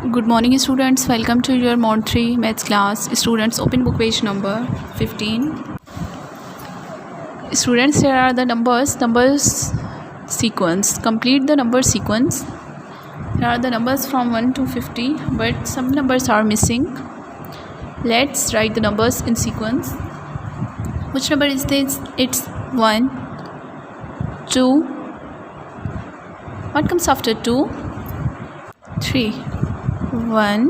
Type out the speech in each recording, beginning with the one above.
Good morning students, welcome to your Mont 3 maths class. Students, open book page number 15. Students, here are the numbers sequence. Complete the number sequence. Here are the numbers from 1 to 50, but some numbers are missing. Let's write the numbers in sequence. Which number is this? It's 1, 2. What comes after 2? 3. 1,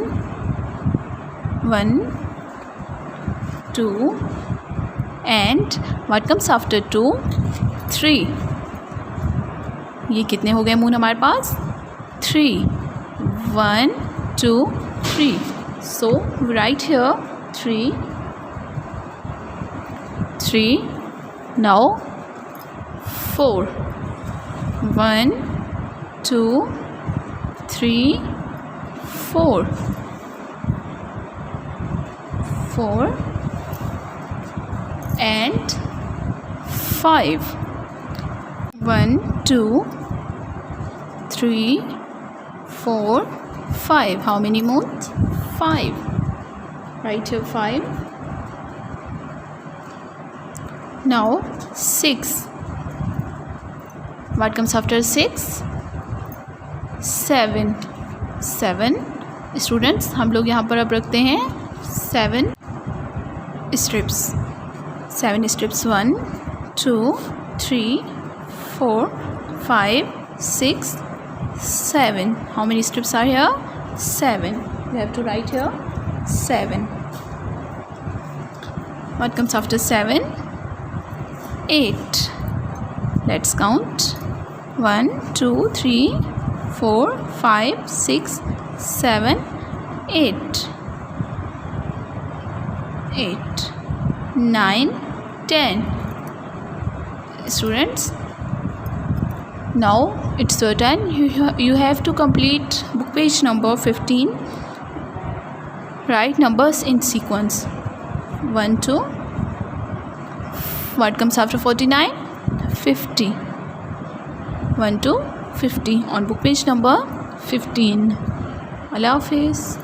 2, and what comes after 2? 3. ये कितने हो गए moon हमारे पास? 3. 1, 2, 3. So write here 3. Now 4. 1, 2, 3, 4 and 5. 1, 2, 3, 4, 5. How many moons? 5. Write here 5. Now 6. What comes after 6? 7. Students, हम लोग यहाँ पर अब रखते हैं 7 strips. 7 strips 1, 2, 3, 4, 5, 6, 7. How many strips are here? 7. You have to write here 7. What comes after 7? 8. Let's count. 1, 2, 3, 4, 5, 6, 7, 8. 9, 10. Students, now it's your turn. You have to complete book page number 15. Write numbers in sequence. 1, 2. What comes after 49? 50. 1 to 50 on book page number 15. Allah Hafiz.